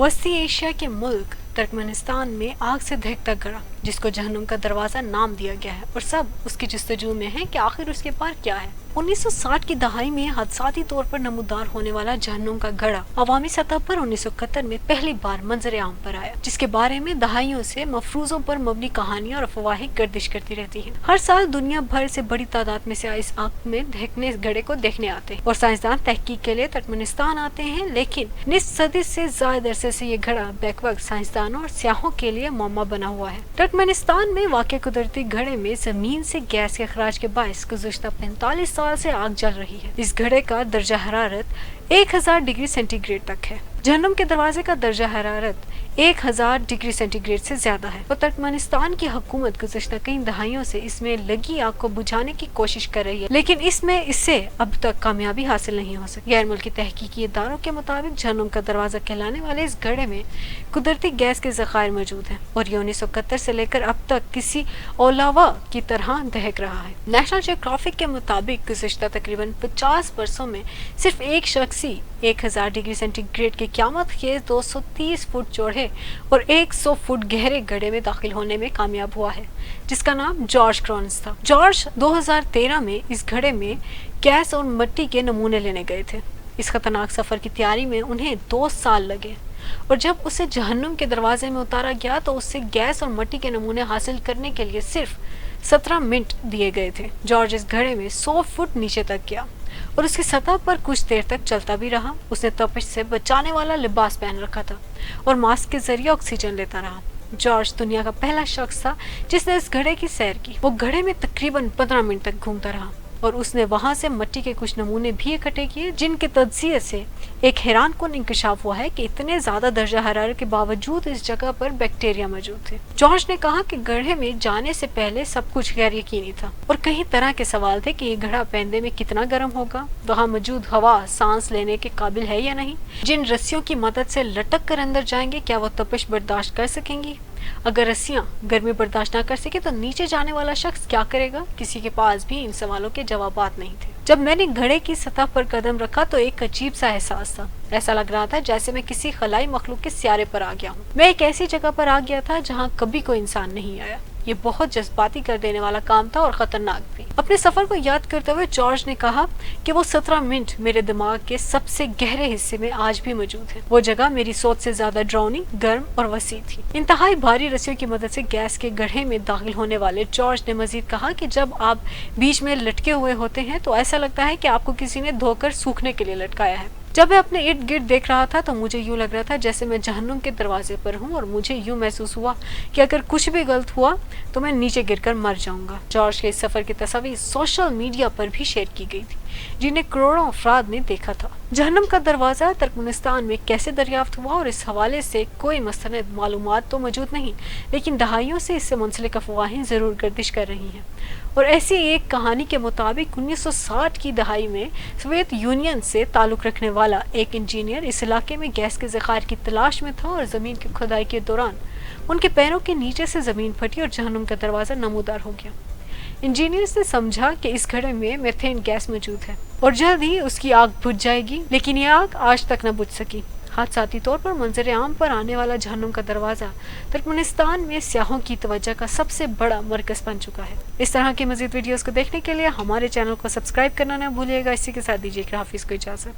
वस्ती एशिया के मुल्क तुर्कमेनिस्तान में आग से दहकता घड़ा जिसको जहन्नुम का दरवाज़ा नाम दिया गया है और सब उसकी जस्तजू में है कि आखिर उसके पार क्या है। 1960 की दहाई में हादसाती तौर पर नमूदार होने वाला जहन्नुम का घड़ा अवामी सतह पर 1971 में पहली बार मंजर आम पर आया, जिसके बारे में दहाइयों से मफरूजों पर मबनी कहानियां और अफवाहें गर्दिश करती रहती हैं। हर साल दुनिया भर से बड़ी तादाद में से इस आग में दहकने घड़े को देखने आते हैं और साइंसदान तहकीक के लिए तुर्कमेनिस्तान आते हैं, लेकिन निस सदी से ज्यादा अरसे से ये घड़ा बैक वक्त साइंसदानों और सियाहों के लिए मौमा बना हुआ है। तुर्कमेनिस्तान में वाक़ कुदरती घड़े में जमीन से गैस के अखराज के बायस गुज़श्ता 45 साल से आग जल रही है। इस घड़े का दर्जा हरारत 1000 डिग्री सेंटीग्रेड तक है। जहन्नुम के दरवाजे का दर्जा हरारत 1000 डिग्री सेंटीग्रेड से ज्यादा है और तुर्कमेनिस्तान की हुकूमत गुज़श्ता कई दहाइयों से इसमें लगी आग को बुझाने की कोशिश कर रही है, लेकिन इससे अब तक कामयाबी हासिल नहीं हो सकी। गैर मुल्की तहकीकी इदारों के मुताबिक जहन्नुम का दरवाजा कहलाने वाले इस घड़े में कुदरती गैस के ज़खायर मौजूद हैं और ये 1971 से लेकर अब तक किसी ओलावा की तरह दहक रहा है। नेशनल जियोग्राफिक के मुताबिक गुज़श्ता तकरीबन 50 वर्षों में सिर्फ एक शख्स ही 1000 डिग्री सेंटीग्रेड के क़यामत के 230 फुट चौड़े और 100 फुट गहरे घड़े में दाखिल होने में कामयाब हुआ है, जिसका नाम जॉर्ज क्रॉन्स था। जॉर्ज 2013 में इस घड़े में गैस और मिट्टी के नमूने लेने गए थे। इस खतरनाक सफर की तैयारी में उन्हें 2 साल लगे और जब उसे जहन्नुम के दरवाजे में उतारा गया तो उससे गैस और मिट्टी के नमूने हासिल करने के लिए सिर्फ 17 मिनट दिए गए थे। जॉर्ज इस घड़े में 100 फुट नीचे तक गया और उसकी सतह पर कुछ देर तक चलता भी रहा। उसने तपिश से बचाने वाला लिबास पहन रखा था और मास्क के जरिए ऑक्सीजन लेता रहा। जॉर्ज दुनिया का पहला शख्स था जिसने इस घड़े की सैर की। वो घड़े में तकरीबन 15 मिनट तक घूमता रहा और उसने वहां से मिट्टी के कुछ नमूने भी इकट्ठे किए, जिनके तज्जिये से एक हैरान कुन इंकशाफ हुआ है कि इतने ज्यादा दर्जा हरारत के बावजूद इस जगह पर बैक्टीरिया मौजूद थे। जॉर्ज ने कहा कि घड़े में जाने से पहले सब कुछ गैर यकीनी था और कई तरह के सवाल थे कि ये घड़ा पैंदे में कितना गर्म होगा, वहाँ मौजूद हवा सांस लेने के काबिल है या नहीं, जिन रस्सियों की मदद से लटक कर अंदर जाएंगे क्या वो तपिश बर्दाश्त कर सकेंगी, अगर रस्सियां गर्मी बर्दाश्त ना कर सके तो नीचे जाने वाला शख्स क्या करेगा। किसी के पास भी इन सवालों के जवाबात नहीं थे। जब मैंने घड़े की सतह पर कदम रखा तो एक अजीब सा एहसास था। ऐसा लग रहा था जैसे मैं किसी खलाई मखलूक के सियारे पर आ गया हूँ। मैं एक ऐसी जगह पर आ गया था जहाँ कभी कोई इंसान नहीं आया। ये बहुत जज्बाती कर देने वाला काम था और खतरनाक भी। अपने सफर को याद करते हुए जॉर्ज ने कहा कि वो 17 मिनट मेरे दिमाग के सबसे गहरे हिस्से में आज भी मौजूद है। वो जगह मेरी सोच से ज्यादा डरावनी, गर्म और वसी थी। इंतहाई भारी रस्सियों की मदद से गैस के गड्ढे में दाखिल होने वाले जॉर्ज ने मजीद कहा कि जब आप बीच में लटके हुए होते हैं तो ऐसा लगता है कि आपको किसी ने धोकर सूखने के लिए लटकाया है। जब मैं अपने इर्द गिर्द देख रहा था तो मुझे यूं लग रहा था जैसे मैं जहन्नुम के दरवाजे पर हूं और मुझे यूं महसूस हुआ कि अगर कुछ भी गलत हुआ तो मैं नीचे गिरकर मर जाऊंगा। जॉर्ज के इस सफर की तस्वीर सोशल मीडिया पर भी शेयर की गई थी, जिन्हें करोड़ों अफराद ने देखा था। जहन्नुम का दरवाजा तुर्कमेनिस्तान में कैसे दरियाफ्त हुआ और इस हवाले से कोई मुस्तनद मालूमात तो मौजूद नहीं, लेकिन दहाइयों से इससे मुंसलिक अफवाहें जरूर गर्दिश कर रही हैं। और ऐसी एक कहानी के मुताबिक 1960 की दहाई में सोवियत यूनियन से ताल्लुक़ रखने वाला एक इंजीनियर इस इलाके में गैस के ज़खायर की तलाश में था और ज़मीन की खुदाई के दौरान उनके पैरों के नीचे से ज़मीन फटी और जहन्नुम का दरवाज़ा नमूदार हो गया। इंजीनियर्स ने समझा कि इस घड़े में मीथेन गैस मौजूद है और जल्द ही उसकी आग बुझ जाएगी, लेकिन ये आग आज तक न बुझ सकी। हादसाती तौर पर मंजर आम पर आने वाला जहन्नुम का दरवाज़ा तुर्कमेनिस्तान में सियाहों की तवज्जो का सबसे बड़ा मरकज़ बन चुका है। इस तरह की मज़ीद वीडियोज़ को देखने के लिए हमारे चैनल को सब्सक्राइब करना न भूलिएगा। इसी के साथ दीजिए हाफिज़ को इजाज़त।